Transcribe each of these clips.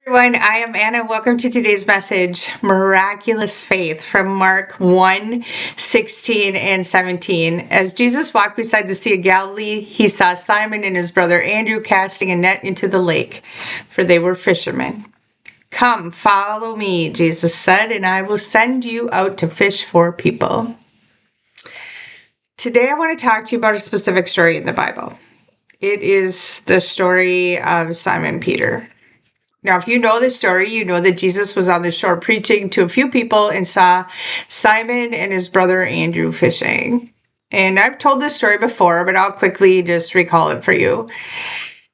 Everyone, I am Anna. Welcome to today's message, Miraculous Faith from Mark 1:16 and 17. As Jesus walked beside the Sea of Galilee, he saw Simon and his brother Andrew casting a net into the lake, for they were fishermen. "Come, follow me," Jesus said, "and I will send you out to fish for people." Today I want to talk to you about a specific story in the Bible. It is the story of Simon Peter. Now, if you know the story, you know that Jesus was on the shore preaching to a few people and saw Simon and his brother Andrew fishing. And I've told this story before, but I'll quickly just recall it for you.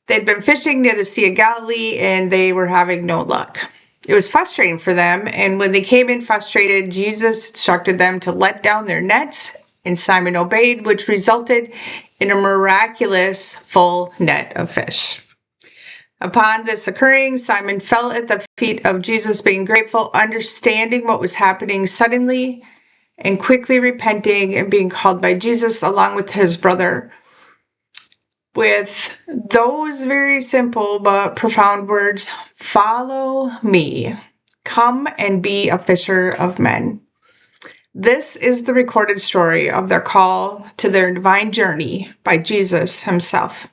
They'd been fishing near the Sea of Galilee and they were having no luck. It was frustrating for them, and when they came in frustrated, Jesus instructed them to let down their nets, and Simon obeyed, which resulted in a miraculous full net of fish. Upon this occurring, Simon fell at the feet of Jesus, being grateful, understanding what was happening suddenly, and quickly repenting and being called by Jesus along with his brother. With those very simple but profound words, "Follow me. Come and be a fisher of men." This is the recorded story of their call to their divine journey by Jesus himself.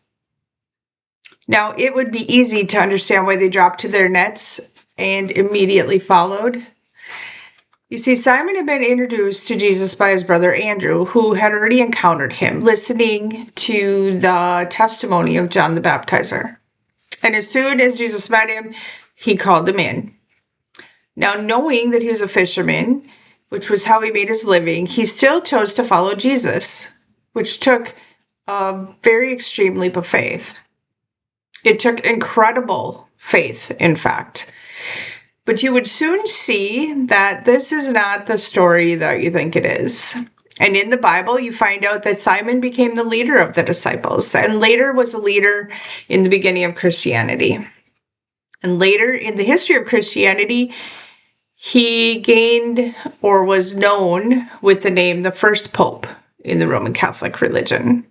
Now, it would be easy to understand why they dropped to their nets and immediately followed. You see, Simon had been introduced to Jesus by his brother Andrew, who had already encountered him, listening to the testimony of John the Baptizer. And as soon as Jesus met him, he called him in. Now, knowing that he was a fisherman, which was how he made his living, he still chose to follow Jesus, which took a very extreme leap of faith. It took incredible faith, in fact. But you would soon see that this is not the story that you think it is. And in the Bible, you find out that Simon became the leader of the disciples and later was a leader in the beginning of Christianity. And later in the history of Christianity, he gained or was known with the name the first Pope in the Roman Catholic religion.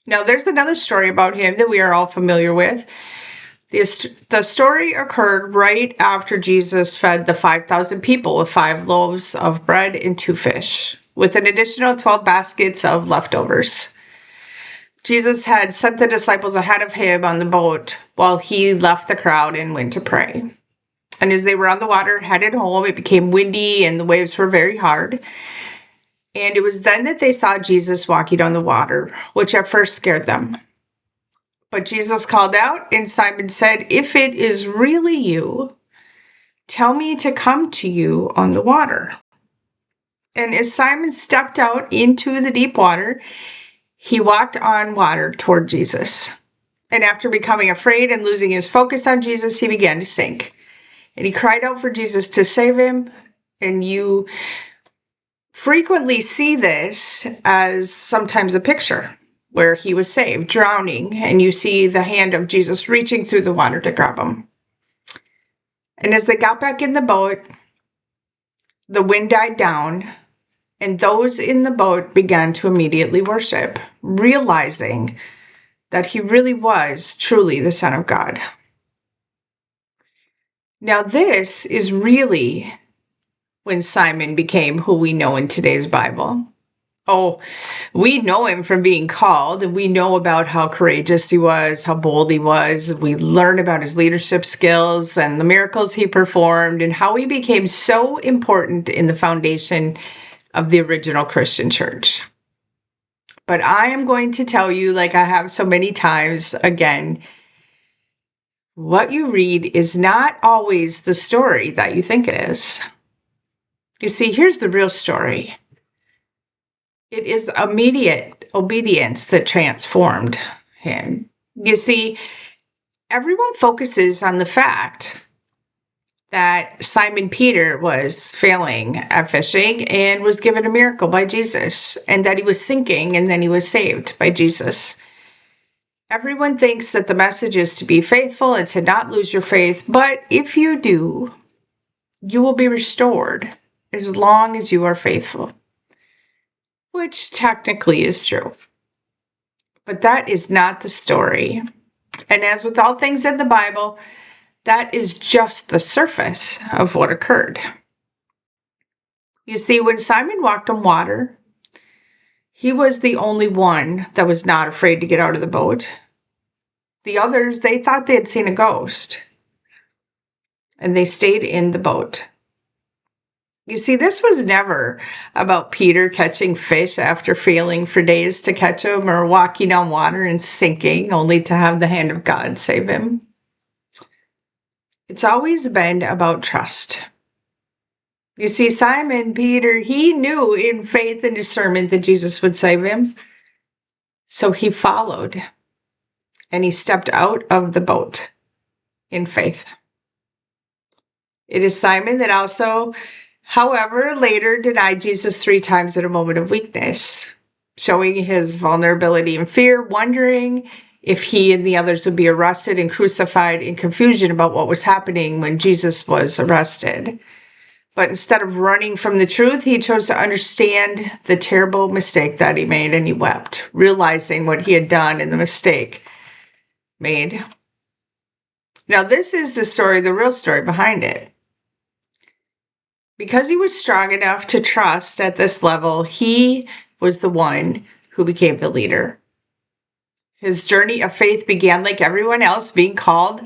Now, there's another story about him that we are all familiar with. The story occurred right after Jesus fed the 5,000 people with 5 loaves of bread and 2 fish, with an additional 12 baskets of leftovers. Jesus had sent the disciples ahead of him on the boat while he left the crowd and went to pray. And as they were on the water headed home, it became windy and the waves were very hard. And it was then that they saw Jesus walking on the water, which at first scared them. But Jesus called out, and Simon said, "If it is really you, tell me to come to you on the water." And as Simon stepped out into the deep water, he walked on water toward Jesus. And after becoming afraid and losing his focus on Jesus, he began to sink. And he cried out for Jesus to save him. And you frequently see this as sometimes a picture where he was saved, drowning, and you see the hand of Jesus reaching through the water to grab him. And as they got back in the boat, the wind died down, and those in the boat began to immediately worship, realizing that he really was truly the Son of God. Now, this is really when Simon became who we know in today's Bible. Oh, we know him from being called, and we know about how courageous he was, how bold he was. We learn about his leadership skills and the miracles he performed and how he became so important in the foundation of the original Christian church. But I am going to tell you, like I have so many times again, what you read is not always the story that you think it is. You see, here's the real story. It is immediate obedience that transformed him. You see, everyone focuses on the fact that Simon Peter was failing at fishing and was given a miracle by Jesus, and that he was sinking and then he was saved by Jesus. Everyone thinks that the message is to be faithful and to not lose your faith, but if you do, you will be restored as long as you are faithful, which technically is true. But that is not the story. And as with all things in the Bible, that is just the surface of what occurred. You see, when Simon walked on water, he was the only one that was not afraid to get out of the boat. The others, they thought they had seen a ghost, and they stayed in the boat. You see, this was never about Peter catching fish after failing for days to catch them, or walking on water and sinking only to have the hand of God save him. It's always been about trust. You see, Simon Peter, he knew in faith and discernment that Jesus would save him. So he followed, and he stepped out of the boat in faith. It is Simon that also, however, later denied Jesus 3 times in a moment of weakness, showing his vulnerability and fear, wondering if he and the others would be arrested and crucified in confusion about what was happening when Jesus was arrested. But instead of running from the truth, he chose to understand the terrible mistake that he made, and he wept, realizing what he had done and the mistake made. Now, this is the story, the real story behind it. Because he was strong enough to trust at this level, he was the one who became the leader. His journey of faith began like everyone else, being called,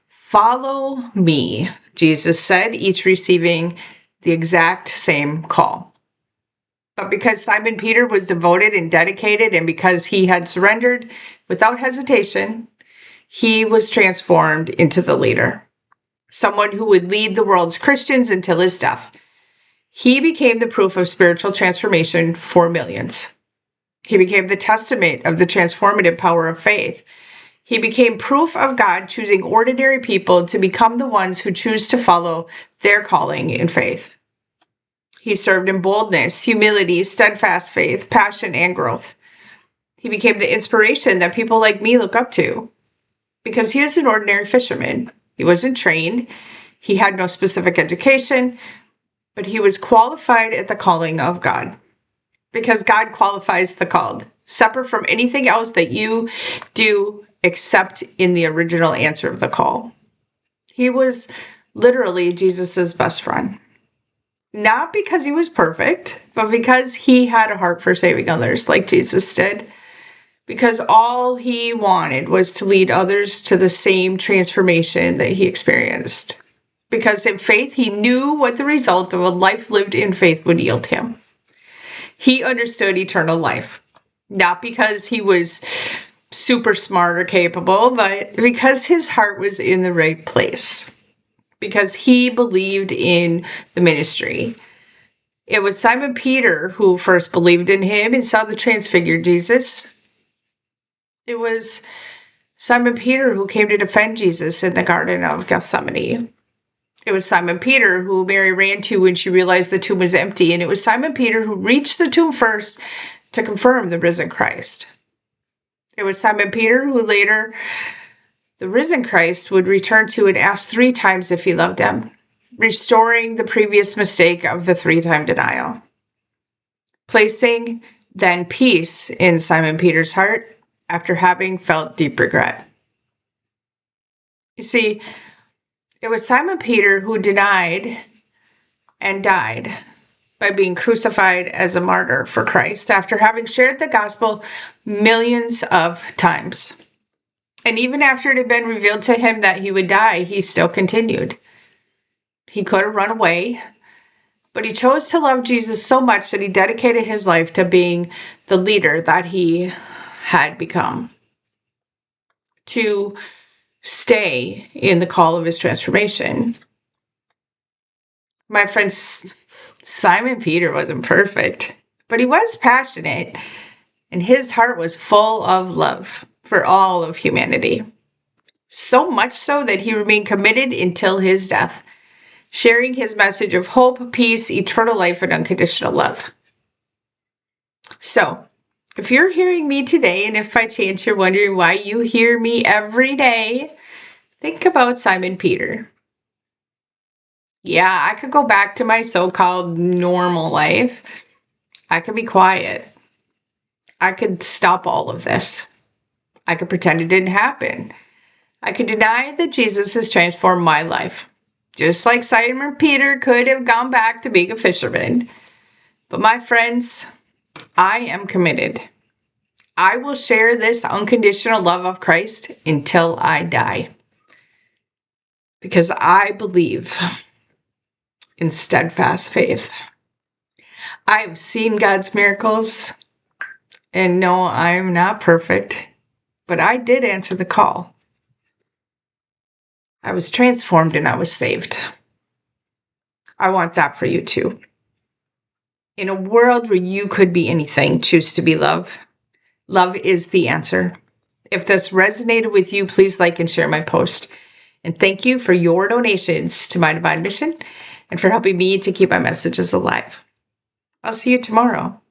"Follow me," Jesus said, each receiving the exact same call. But because Simon Peter was devoted and dedicated, and because he had surrendered without hesitation, he was transformed into the leader. Someone who would lead the world's Christians until his death. He became the proof of spiritual transformation for millions. He became the testament of the transformative power of faith. He became proof of God choosing ordinary people to become the ones who choose to follow their calling in faith. He served in boldness, humility, steadfast faith, passion, and growth. He became the inspiration that people like me look up to, because he is an ordinary fisherman. He wasn't trained. He had no specific education, but he was qualified at the calling of God, because God qualifies the called, separate from anything else that you do except in the original answer of the call. He was literally Jesus's best friend. Not because he was perfect, but because he had a heart for saving others like Jesus did. Because all he wanted was to lead others to the same transformation that he experienced. Because in faith, he knew what the result of a life lived in faith would yield him. He understood eternal life, not because he was super smart or capable, but because his heart was in the right place. Because he believed in the ministry. It was Simon Peter who first believed in him and saw the transfigured Jesus. It was Simon Peter who came to defend Jesus in the Garden of Gethsemane. It was Simon Peter who Mary ran to when she realized the tomb was empty. And it was Simon Peter who reached the tomb first to confirm the risen Christ. It was Simon Peter who later, the risen Christ, would return to and ask 3 times if he loved them, restoring the previous mistake of the 3-time denial. Placing then peace in Simon Peter's heart after having felt deep regret. You see, it was Simon Peter who denied and died by being crucified as a martyr for Christ after having shared the gospel millions of times. And even after it had been revealed to him that he would die, he still continued. He could have run away, but he chose to love Jesus so much that he dedicated his life to being the leader that he had become, to stay in the call of his transformation. My friends, Simon Peter wasn't perfect, but he was passionate, and his heart was full of love for all of humanity. So much so that he remained committed until his death, sharing his message of hope, peace, eternal life, and unconditional love. So, if you're hearing me today, and if by chance you're wondering why you hear me every day, think about Simon Peter. Yeah, I could go back to my so-called normal life. I could be quiet. I could stop all of this. I could pretend it didn't happen. I can deny that Jesus has transformed my life, just like Simon Peter could have gone back to being a fisherman. But my friends, I am committed. I will share this unconditional love of Christ until I die, because I believe in steadfast faith. I have seen God's miracles, and no, I'm not perfect, but I did answer the call. I was transformed and I was saved. I want that for you too. In a world where you could be anything, choose to be love. Love is the answer. If this resonated with you, please like and share my post. And thank you for your donations to my divine mission and for helping me to keep my messages alive. I'll see you tomorrow.